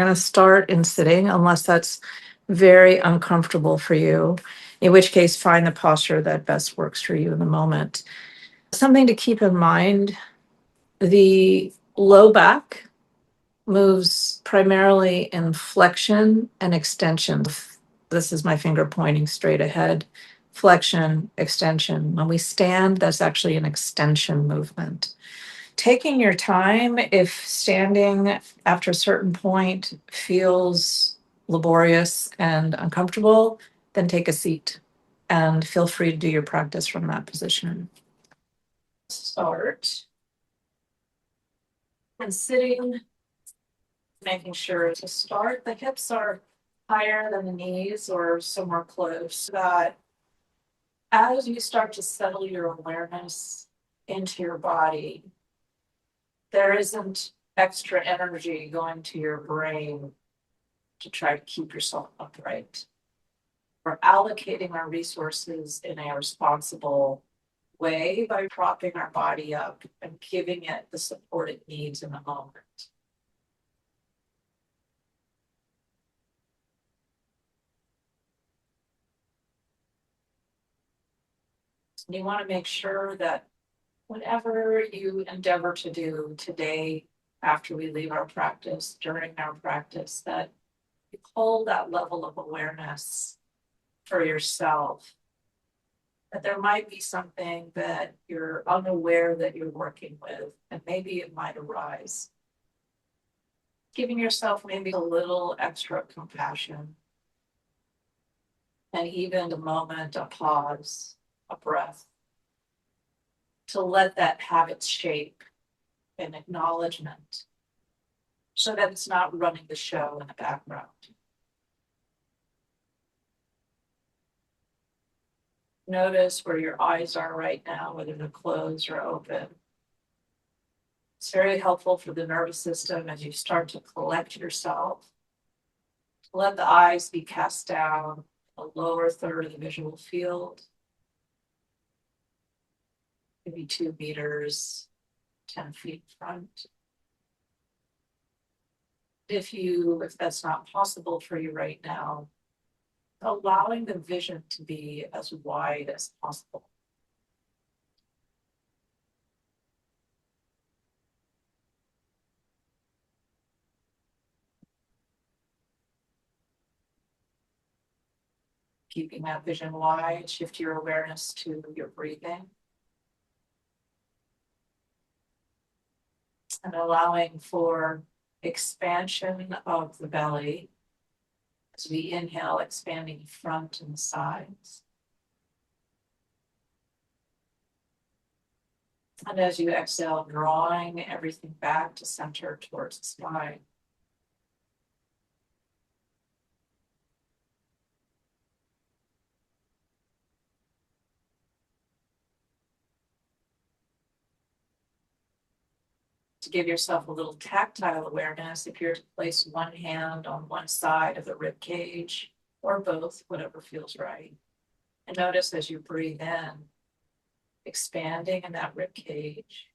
Going to start in sitting unless that's very uncomfortable for you, in which case, find the posture that best works for you in the moment. Something to keep in mind, the low back moves primarily in flexion and extension. This is my finger pointing straight ahead. Flexion, extension. When we stand, that's actually an extension movement. Taking your time, if standing after a certain point feels laborious and uncomfortable, then take a seat and feel free to do your practice from that position. Start. And sitting, making sure to start, the hips are higher than the knees or somewhere close, so that as you start to settle your awareness into your body, there isn't extra energy going to your brain to try to keep yourself upright. We're allocating our resources in a responsible way by propping our body up and giving it the support it needs in the moment. And you want to make sure that whatever you endeavor to do today, after we leave our practice, during our practice, that you hold that level of awareness for yourself, that there might be something that you're unaware that you're working with, and maybe it might arise. Giving yourself maybe a little extra compassion, and even a moment, a pause, a breath, to let that have its shape and acknowledgement, so that it's not running the show in the background. Notice where your eyes are right now, whether they're closed or open. It's very helpful for the nervous system as you start to collect yourself. Let the eyes be cast down the lower third of the visual field, maybe 2 meters, 10 feet in front. If that's not possible for you right now, allowing the vision to be as wide as possible. Keeping that vision wide, shift your awareness to your breathing. And allowing for expansion of the belly as we inhale, expanding front and sides. And as you exhale, drawing everything back to center towards the spine. To give yourself a little tactile awareness, if you're to place one hand on one side of the rib cage, or both, whatever feels right. And notice as you breathe in, expanding in that rib cage.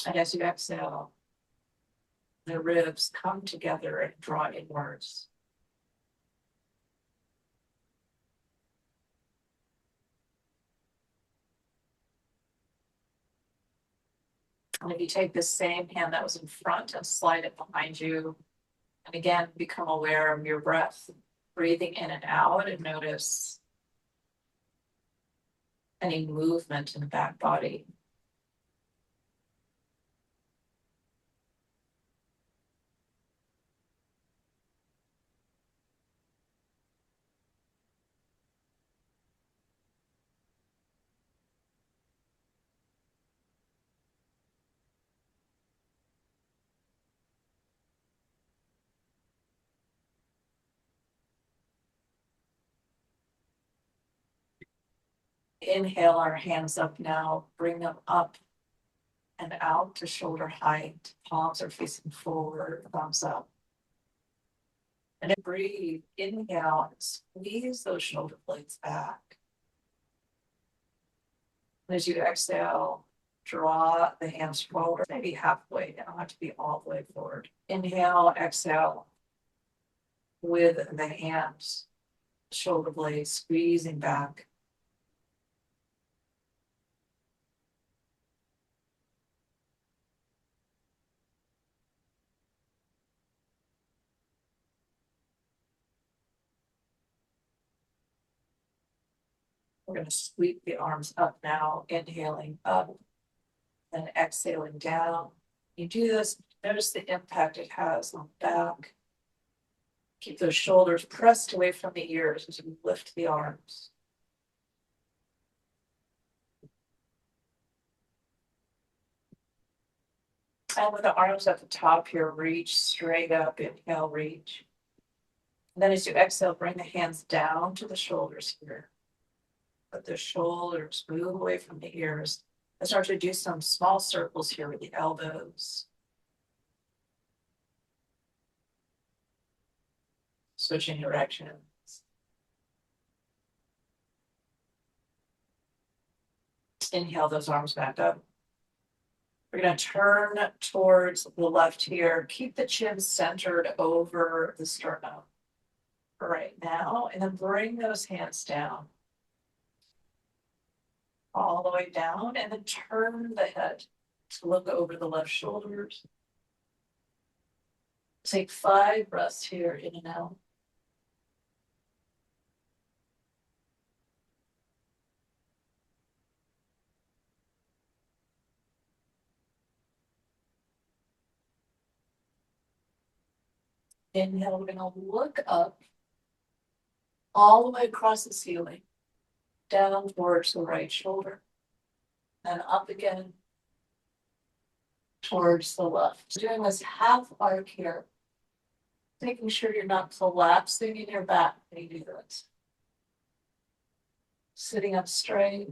And as you exhale, the ribs come together and draw inwards. And if you take this same hand that was in front and slide it behind you, and again, become aware of your breath, breathing in and out, and notice any movement in the back body. Inhale our hands up now, bring them up and out to shoulder height. Palms are facing forward, thumbs up. And then breathe, inhale, and squeeze those shoulder blades back. And as you exhale, Draw the hands forward, maybe halfway. They don't have to be all the way forward. Inhale, exhale with the hands, shoulder blades squeezing back. We're going to sweep the arms up now, inhaling up and exhaling down. You do this, notice the impact it has on the back. Keep those shoulders pressed away from the ears as you lift the arms. And with the arms at the top here, reach straight up, inhale, reach. And then as you exhale, bring the hands down to the shoulders here. Let the shoulders move away from the ears. And start to do some small circles here with the elbows. Switching directions. Inhale those arms back up. We're going to turn towards the left here. Keep the chin centered over the sternum for right now. And then bring those hands down. All the way down. And then turn the head to look over the left shoulders. Take 5 breaths here, in and out. Inhale, we're going to look up all the way across the ceiling, down towards the right shoulder, and up again towards the left. Doing this half arc here, making sure you're not collapsing in your back when you do this. Sitting up straight.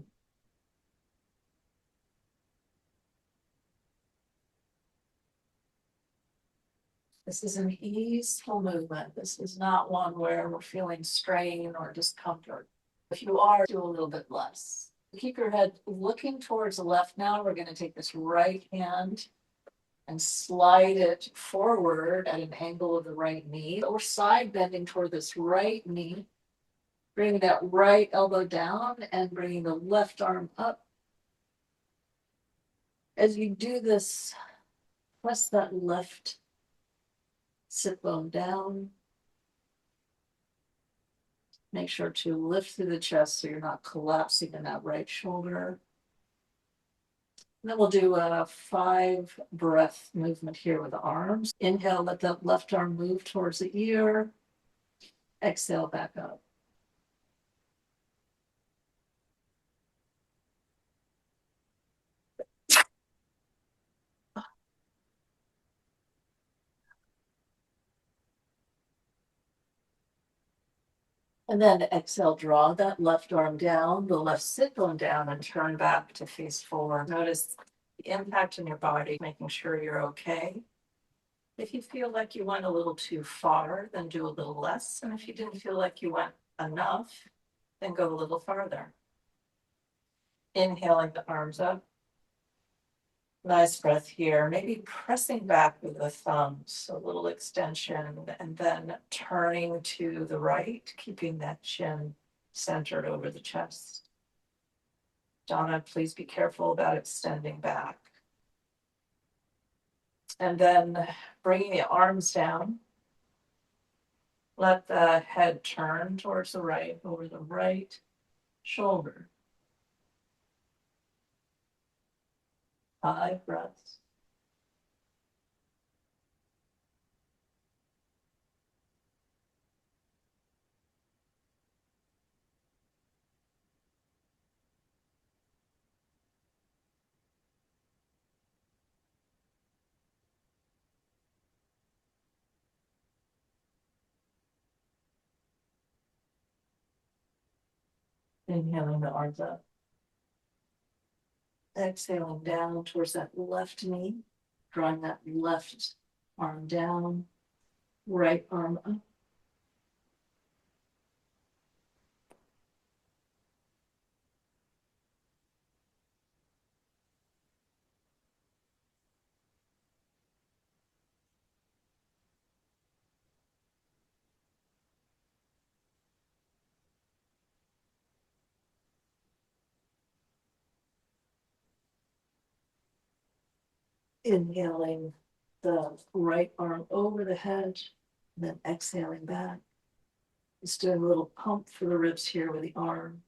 This is an easeful movement. This is not one where we're feeling strain or discomfort. If you are, do a little bit less. Keep your head looking towards the left now. We're going to take this right hand and slide it forward at an angle of the right knee. Or side bending toward this right knee. Bring that right elbow down and bringing the left arm up. As you do this, press that left sit bone down. Make sure to lift through the chest so you're not collapsing in that right shoulder. And then we'll do a 5 breath movement here with the arms. Inhale, let that left arm move towards the ear. Exhale, back up. And then exhale, draw that left arm down, the left sit bone down, and turn back to face forward. Notice the impact in your body, making sure you're okay. If you feel like you went a little too far, then do a little less. And if you didn't feel like you went enough, then go a little farther. Inhaling the arms up. Nice breath here. Maybe pressing back with the thumbs, a little extension, and then turning to the right, keeping that chin centered over the chest. Donna, please be careful about extending back. And then bringing the arms down. Let the head turn towards the right, over the right shoulder. 5 breaths. Inhaling the arms up. Exhaling down towards that left knee. Drawing that left arm down. Right arm up. Inhaling the right arm over the head, and then exhaling back. Just doing a little pump for the ribs here with the arm.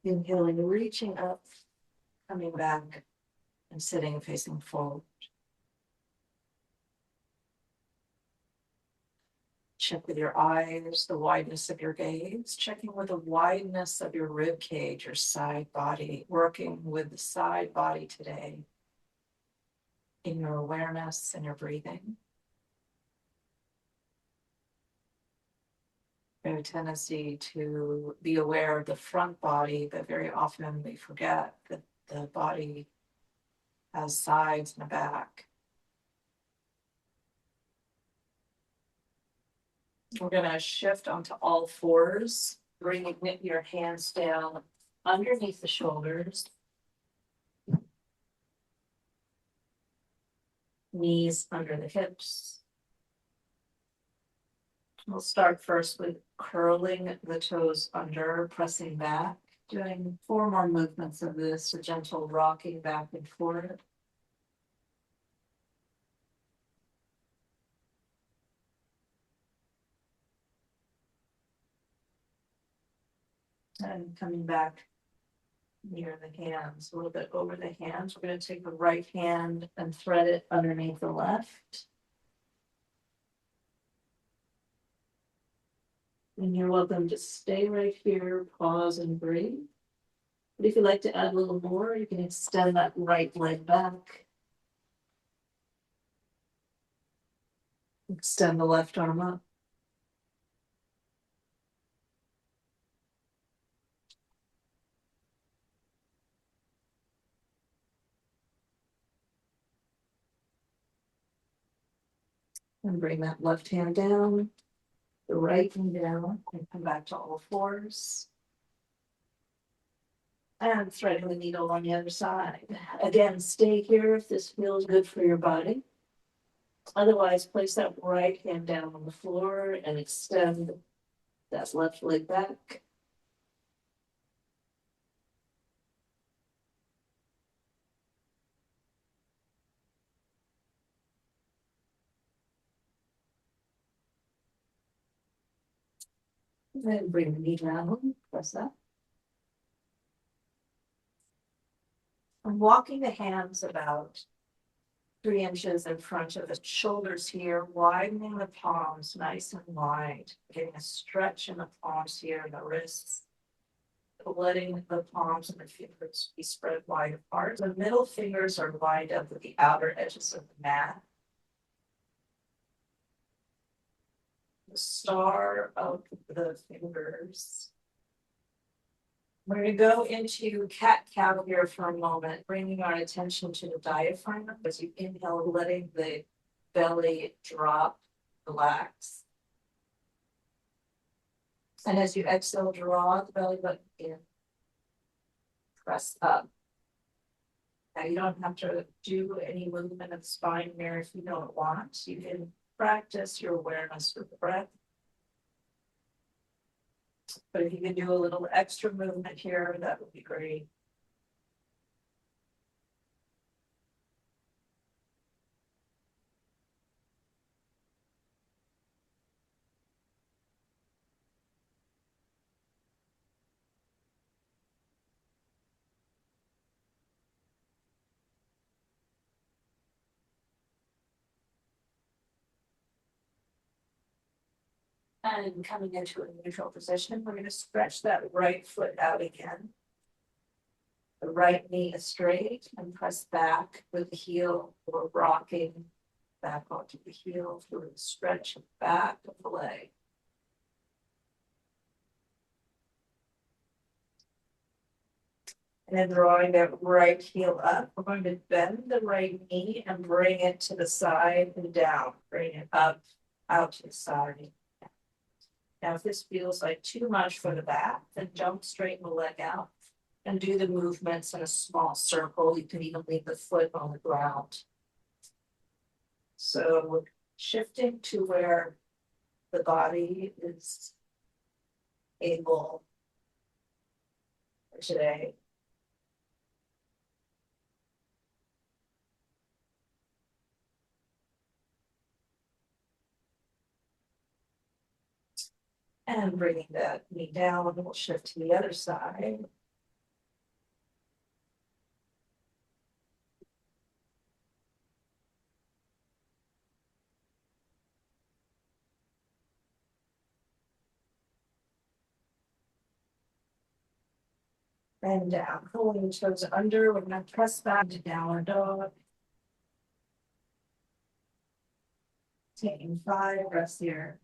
Inhaling, reaching up, coming back, and sitting facing forward. Check with your eyes, the wideness of your gaze, checking with the wideness of your rib cage, your side body, working with the side body today in your awareness and your breathing. We have a tendency to be aware of the front body, but very often we forget that the body has sides and a back. We're going to shift onto all fours, bringing your hands down underneath the shoulders, knees under the hips. We'll start first with curling the toes under, pressing back, doing 4 more movements of this, a gentle rocking back and forth. And coming back near the hands, a little bit over the hands. We're going to take the right hand and thread it underneath the left. And you're welcome to stay right here, pause and breathe. But if you'd like to add a little more, you can extend that right leg back. Extend the left arm up. And bring that left hand down, the right hand down, and come back to all fours. And threading the needle on the other side. Again, stay here if this feels good for your body. Otherwise, place that right hand down on the floor and extend that left leg back. And then bring the knee down, press that. I'm walking the hands about 3 inches in front of the shoulders here, widening the palms nice and wide, getting a stretch in the palms here and the wrists, letting the palms and the fingers be spread wide apart. The middle fingers are lined up with the outer edges of the mat. The star of the fingers. We're going to go into cat-cow here for a moment, bringing our attention to the diaphragm as you inhale, letting the belly drop, relax. And as you exhale, draw the belly button in, press up. Now you don't have to do any movement of the spine here if you don't want. You can practice your awareness with the breath. But if you can do a little extra movement here, that would be great. And coming into a neutral position, we're going to stretch that right foot out again. The right knee is straight and press back with the heel or rocking back onto the heel through the stretch back of the leg. And then drawing that right heel up, we're going to bend the right knee and bring it to the side and down. Bring it up, out to the side. Now, if this feels like too much for the back, then don't straighten the leg out and do the movements in a small circle. You can even leave the foot on the ground. So shifting to where the body is able for today. And bringing that knee down, we'll shift to the other side. And down, pulling the toes under, we're gonna press back to downward dog. Taking 5 breaths here.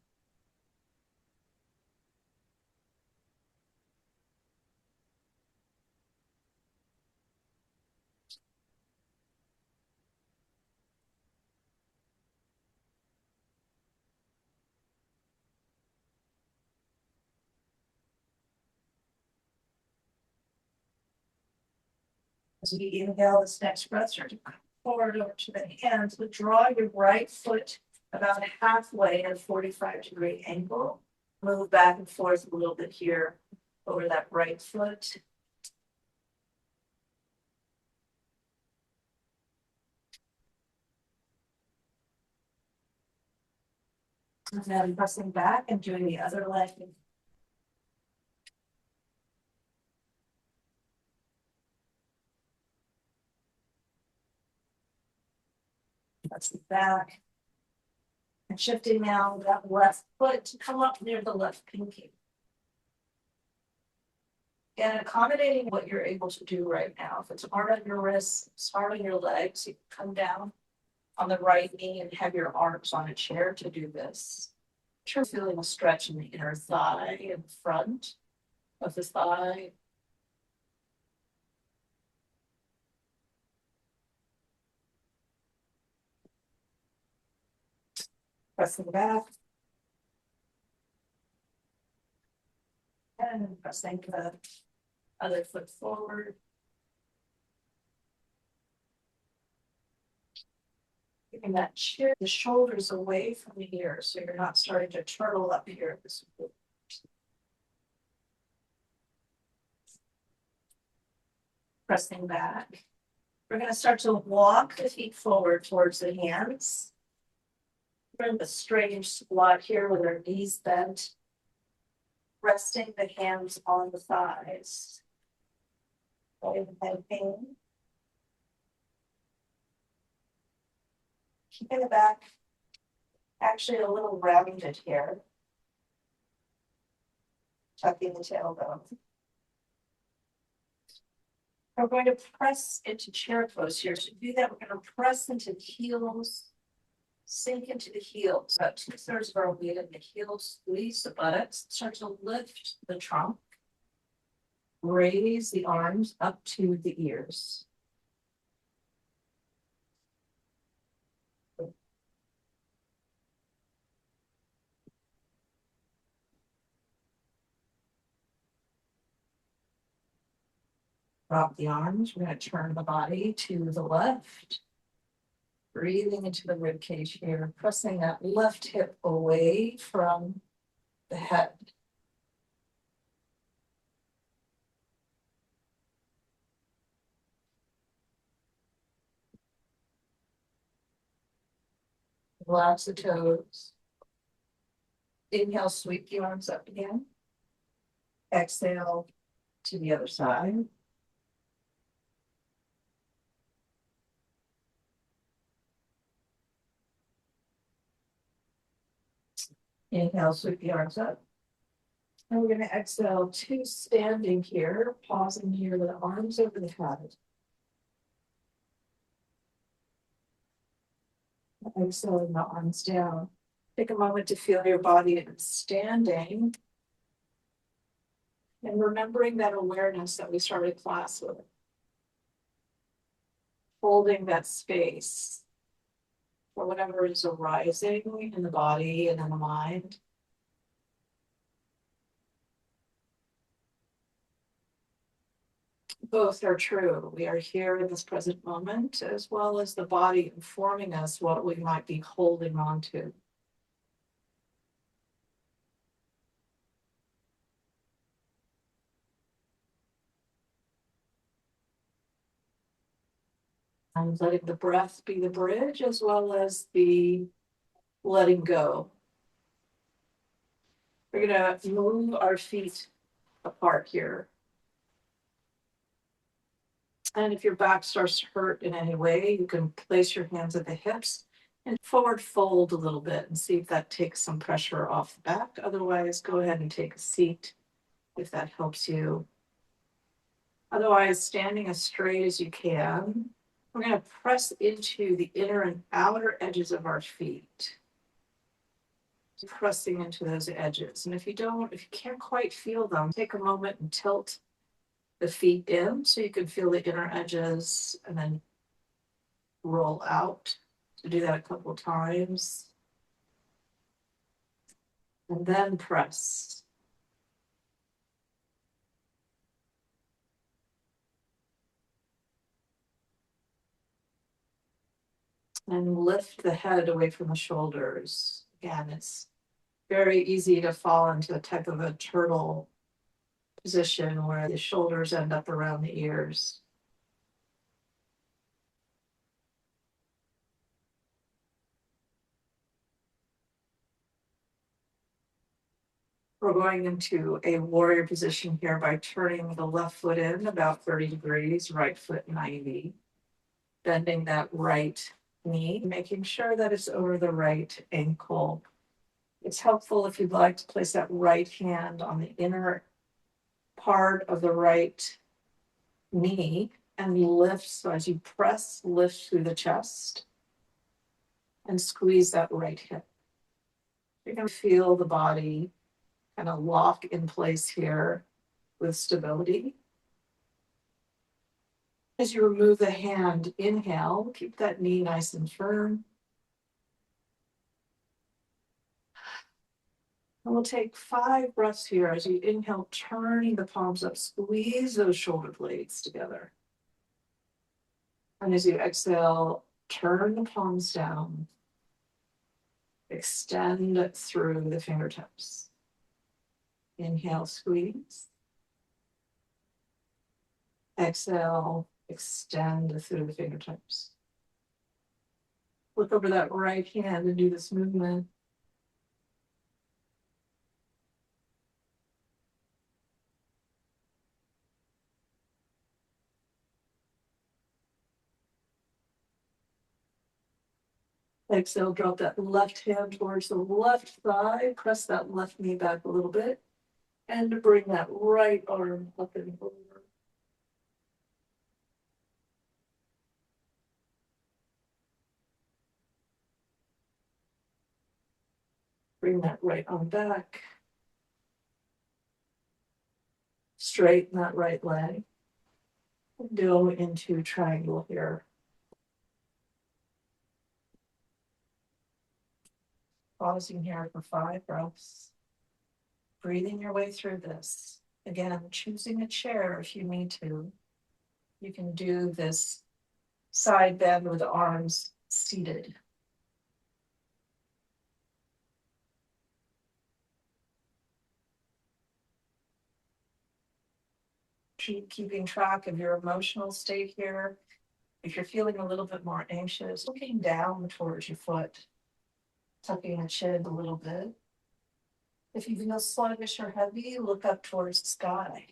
As we inhale this next breath, start to come forward over to the hands, but draw your right foot about halfway at a 45-degree angle. Move back and forth a little bit here over that right foot. And then pressing back and doing the other leg. Pressing back. And shifting now that left foot to come up near the left pinky. And accommodating what you're able to do right now. If it's hard on your wrists, it's hard on your legs, you can come down on the right knee and have your arms on a chair to do this. You're feeling a stretch in the inner thigh and front of the thigh. Pressing back. And pressing the other foot forward. Keeping that chin, the shoulders away from the ears, so you're not starting to turtle up here. Pressing back. We're going to start to walk the feet forward towards the hands. We're in the strange squat here with our knees bent. Resting the hands on the thighs. Head pain. Keeping the back actually a little rounded here. Tucking the tailbone. We're going to press into chair pose here. To do that, we're going to press into the heels, sink into the heels. About 2/3 of our weight in the heels, squeeze the buttocks, start to lift the trunk. Raise the arms up to the ears. Drop the arms. We're going to turn the body to the left. Breathing into the rib cage here, pressing that left hip away from the head. Relax the toes. Inhale, sweep the arms up again. Exhale to the other side. Inhale, sweep the arms up. And we're going to exhale to standing here, pausing here with the arms over the head. Exhaling the arms down. Take a moment to feel your body in standing. And remembering that awareness that we started class with. Holding that space for whatever is arising in the body and in the mind. Both are true. We are here in this present moment, as well as the body informing us what we might be holding on to. And letting the breath be the bridge as well as the letting go. We're going to move our feet apart here. And if your back starts to hurt in any way, you can place your hands at the hips and forward fold a little bit and see if that takes some pressure off the back. Otherwise, go ahead and take a seat if that helps you. Otherwise, standing as straight as you can, we're going to press into the inner and outer edges of our feet. Pressing into those edges. And if you can't quite feel them, take a moment and tilt the feet in so you can feel the inner edges and then roll out. So do that a couple of times. And then press. And lift the head away from the shoulders. Again, it's very easy to fall into a type of a turtle position where the shoulders end up around the ears. We're going into a warrior position here by turning the left foot in about 30 degrees, right foot 90. Bending that right knee, making sure that it's over the right ankle. It's helpful if you'd like to place that right hand on the inner part of the right knee and lift. So as you press, lift through the chest and squeeze that right hip. You're going to feel the body kind of lock in place here with stability. As you remove the hand, inhale, keep that knee nice and firm. And we'll take 5 breaths here as you inhale, turning the palms up, squeeze those shoulder blades together. And as you exhale, turn the palms down, extend through the fingertips. Inhale, squeeze. Exhale, extend through the fingertips. Look over that right hand and do this movement. Exhale, drop that left hand towards the left thigh. Press that left knee back a little bit. And bring that right arm up and over. Bring that right arm back. Straighten that right leg. Go into triangle here. Pausing here for 5 breaths. Breathing your way through this. Again, choosing a chair if you need to. You can do this side bend with the arms seated. Keeping track of your emotional state here. If you're feeling a little bit more anxious, looking down towards your foot, tucking your chin a little bit. If you feel sluggish or heavy, look up towards the sky.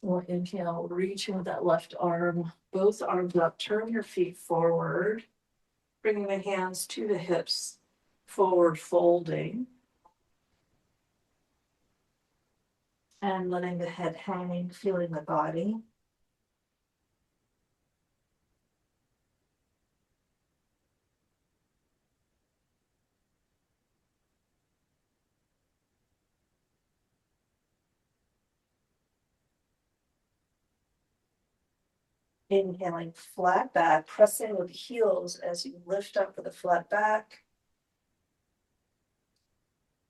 We'll inhale, reaching with that left arm, both arms up, turn your feet forward, bringing the hands to the hips, forward folding. And letting the head hang, feeling the body. Inhaling, flat back, pressing with the heels as you lift up with a flat back.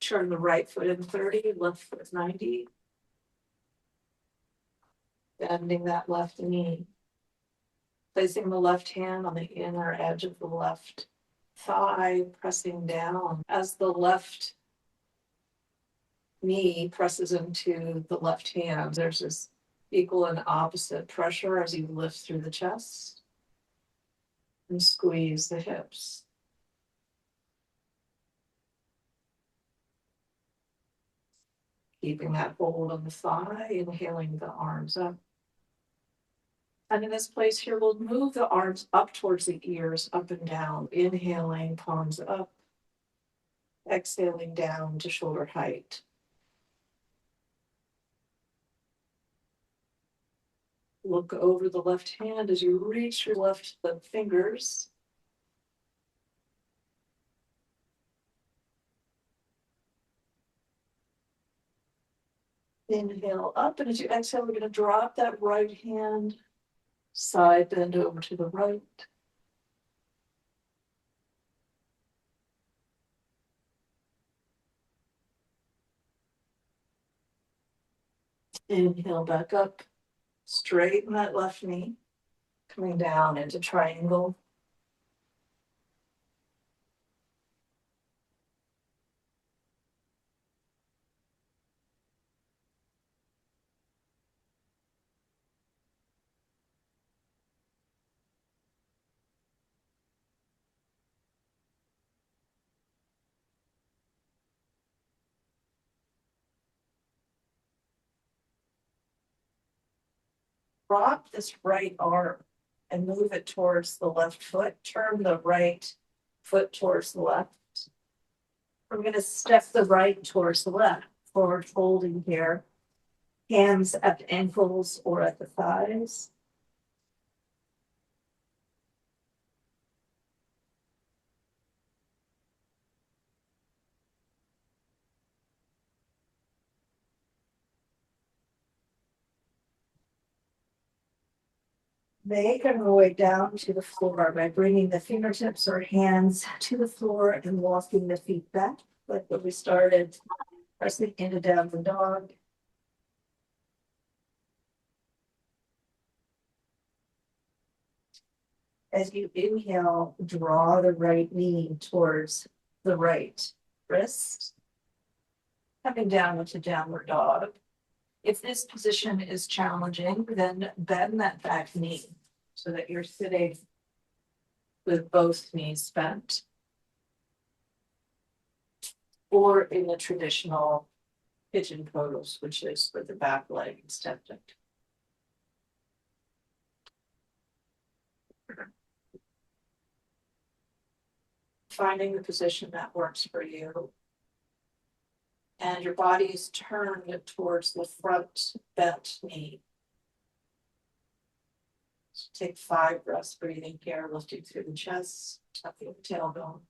Turn the right foot in 30, left foot 90. Bending that left knee. Placing the left hand on the inner edge of the left thigh, pressing down as the left knee presses into the left hand. There's this equal and opposite pressure as you lift through the chest and squeeze the hips. Keeping that hold on the thigh, inhaling the arms up. And in this place here, we'll move the arms up towards the ears, up and down. Inhaling, palms up. Exhaling down to shoulder height. Look over the left hand as you reach your left fingers. Inhale up, and as you exhale, we're going to drop that right hand, side bend over to the right. Inhale back up, straighten that left knee, coming down into triangle. Drop this right arm and move it towards the left foot. Turn the right foot towards the left. We're going to step the right towards the left. Forward folding here. Hands at the ankles or at the thighs. Making our way down to the floor by bringing the fingertips or hands to the floor and walking the feet back, like when we started, pressing into downward dog. As you inhale, draw the right knee towards the right wrist, coming down into downward dog. If this position is challenging, then bend that back knee so that you're sitting with both knees bent. Or in the traditional pigeon pose, which is with the back leg stepped up. Finding the position that works for you. And your body is turned towards the front bent knee. So take 5 breaths breathing here, lifting through the chest, tucking the tailbone.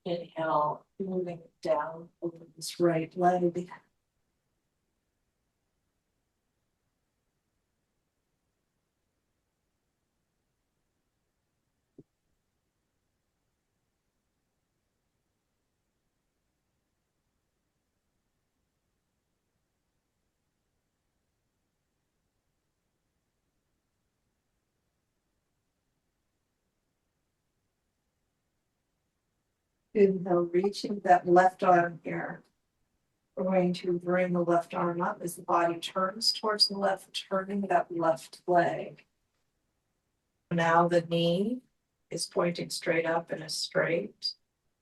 Inhale, moving down over this right leg. Inhale, reaching that left arm here. We're going to bring the left arm up as the body turns towards the left, turning that left leg. Now the knee is pointing straight up and is straight.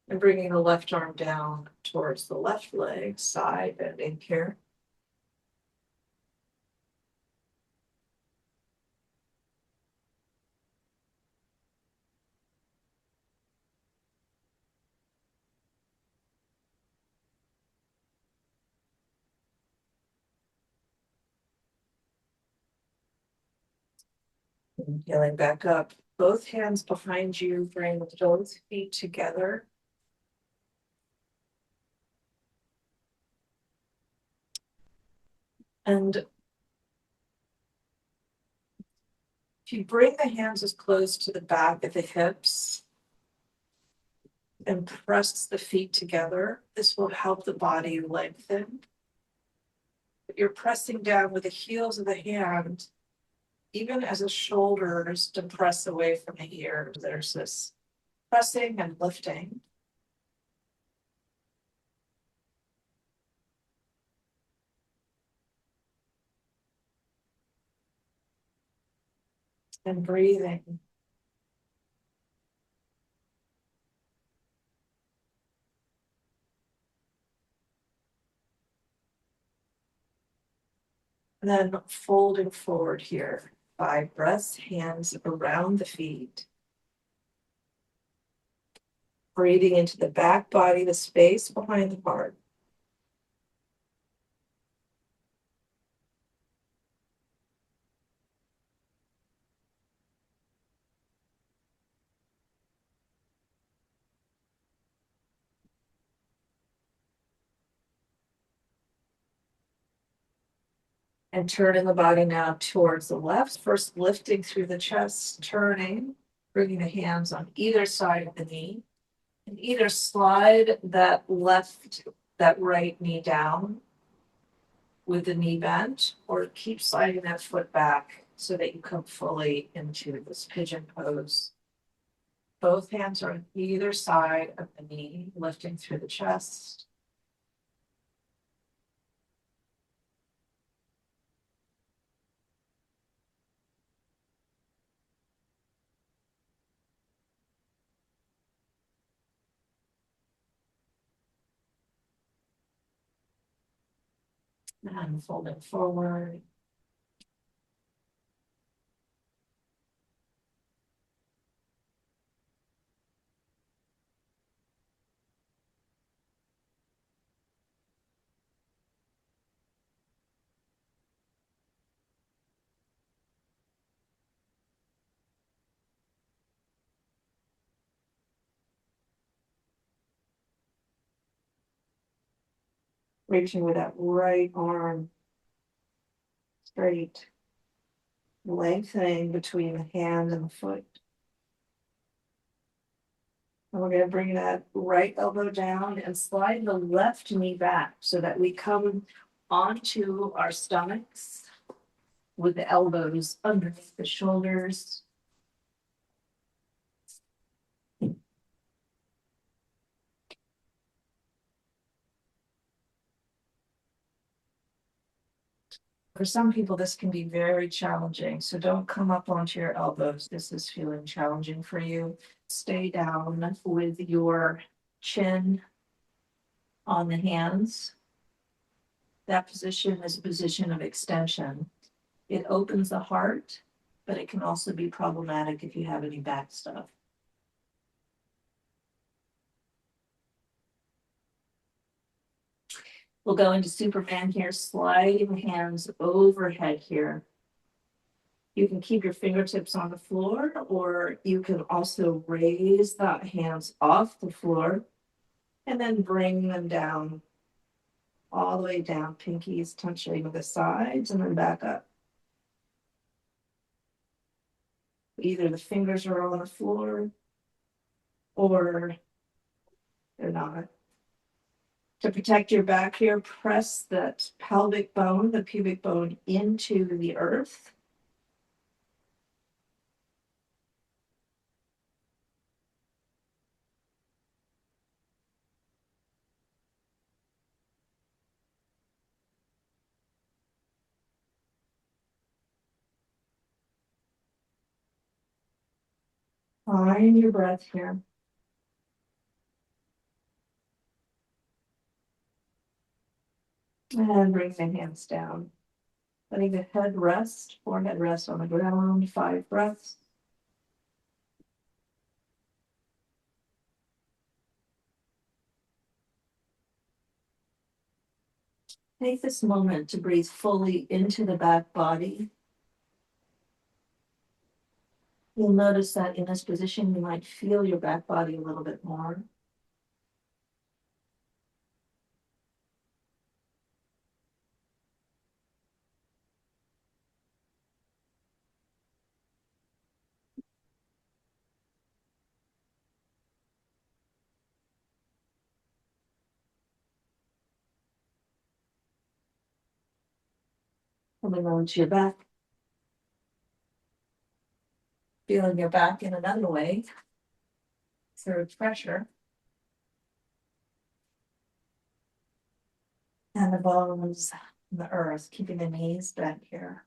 And bringing the left arm down towards the left leg, side bending here. Inhaling back up. Both hands behind you, bring both feet together. And If you bring the hands as close to the back of the hips and press the feet together, this will help the body lengthen. You're pressing down with the heels of the hand, even as the shoulders depress away from the ears. There's this pressing and lifting. And breathing. And then folding forward here. 5 breaths, hands around the feet. Breathing into the back body, the space behind the heart. And turning the body now towards the left. First lifting through the chest, turning, bringing the hands on either side of the knee. And either slide that right knee down with the knee bent, or keep sliding that foot back so that you come fully into this pigeon pose. Both hands are on either side of the knee, lifting through the chest. And folding forward. Reaching with that right arm straight, lengthening between the hand and the foot. And we're going to bring that right elbow down and slide the left knee back so that we come onto our stomachs with the elbows underneath the shoulders. For some people, this can be very challenging, so don't come up onto your elbows. This is feeling challenging for you. Stay down with your chin on the hands. That position is a position of extension. It opens the heart, but it can also be problematic if you have any back stuff. We'll go into Superman here, sliding hands overhead here. You can keep your fingertips on the floor, or you can also raise the hands off the floor and then bring them down, all the way down, pinkies touching the sides and then back up. Either the fingers are on the floor or they're not. To protect your back here, press that pelvic bone, the pubic bone, into the earth. Find your breath here. And bring the hands down. Letting the head rest, forehead rest on the ground, 5 breaths. Take this moment to breathe fully into the back body. You'll notice that in this position, you might feel your back body a little bit more. Coming onto your back. Feeling your back in another way through pressure. And the bones in the earth, keeping the knees bent here.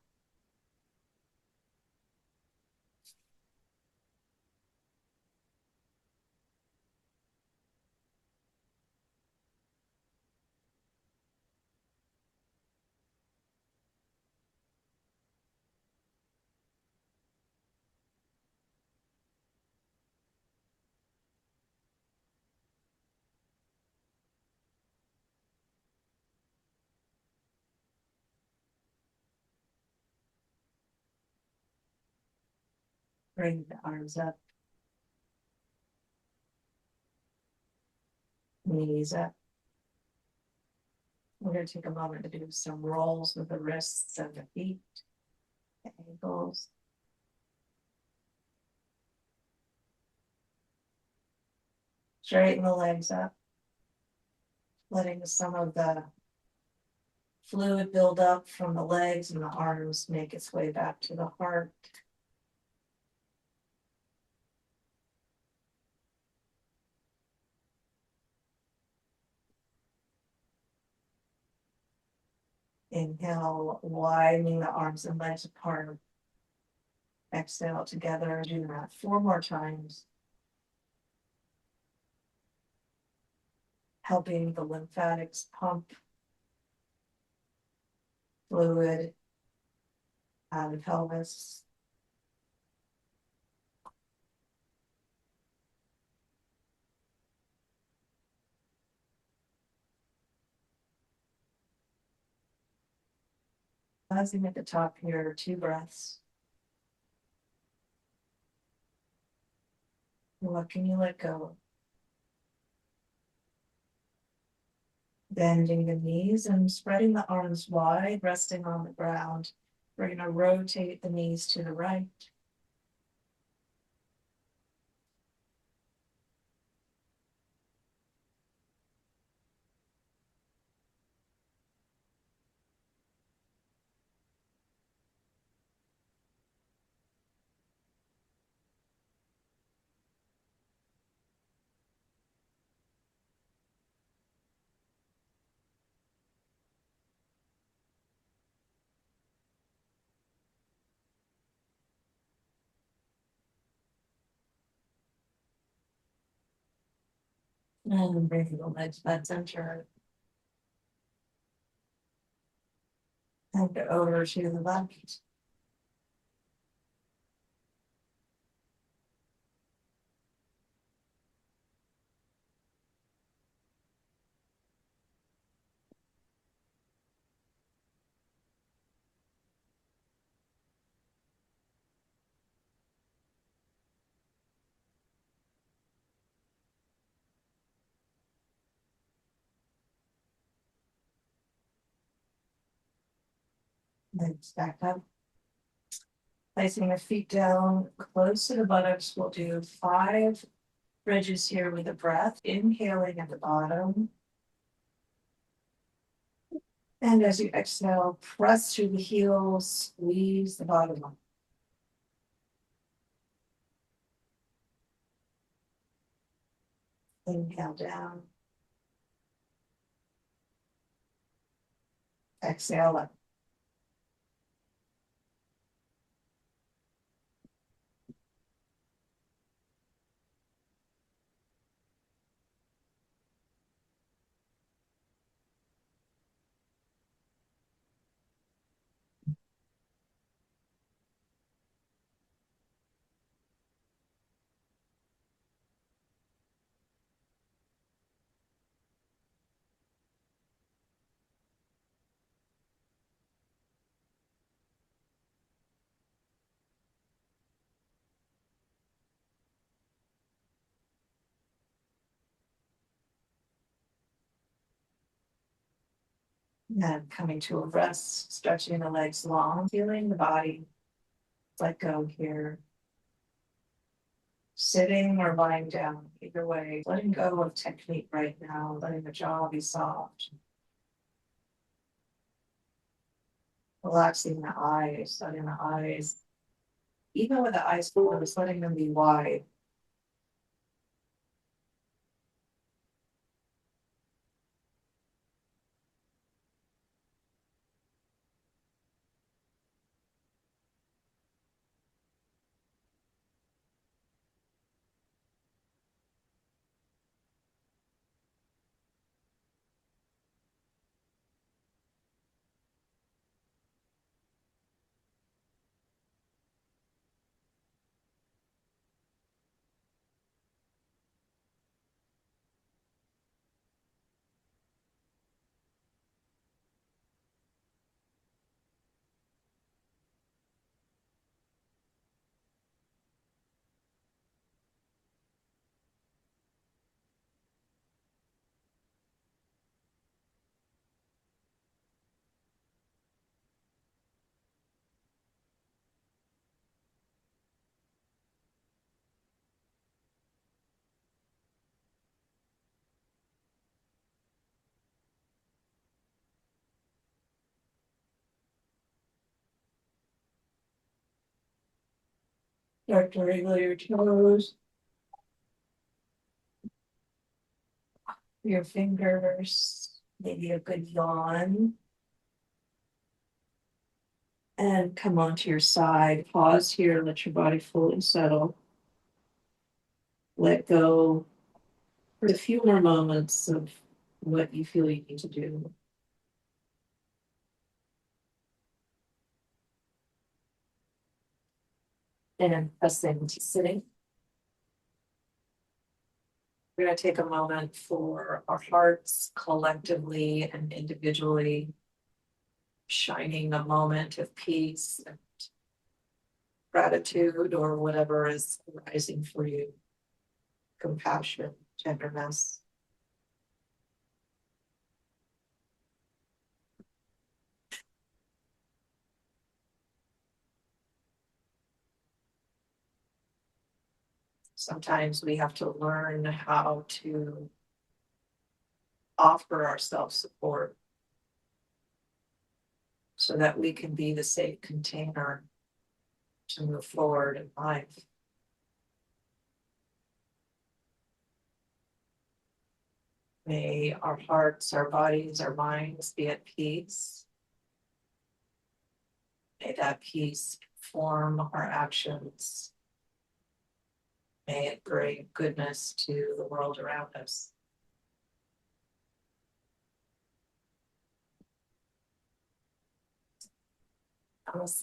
Bring the arms up, knees up. We're going to take a moment to do some rolls with the wrists and the feet, the ankles. Straighten the legs up, letting some of the fluid build up from the legs and the arms make its way back to the heart. Inhale, widening the arms and legs apart. Exhale together, do that 4 more times. Helping the lymphatics pump fluid out of the pelvis. Pausing at the top here, 2 breaths. What can you let go? Bending the knees and spreading the arms wide, resting on the ground. We're going to rotate the knees to the right. And bring the legs back center. And over to the left. Legs back up. Placing the feet down close to the buttocks. We'll do 5 bridges here with the breath. Inhaling at the bottom. And as you exhale, press through the heels, squeeze the bottom up. Inhale down. Exhale up. And coming to a rest, stretching the legs long, feeling the body let go here. Sitting or lying down, either way, letting go of technique right now, letting the jaw be soft. Relaxing the eyes, letting the eyes, even with the eyes closed, letting them be wide. Start to wriggle your toes, your fingers, maybe a good yawn. And come onto your side. Pause here, let your body fully settle. Let go for a few more moments of what you feel you need to do. And pressing to sitting. We're going to take a moment for our hearts collectively and individually shining a moment of peace and gratitude or whatever is arising for you. Compassion, tenderness. Sometimes we have to learn how to offer ourselves support so that we can be the safe container to move forward in life. May our hearts, our bodies, our minds be at peace. May that peace inform our actions. May it bring goodness to the world around us. Namaste.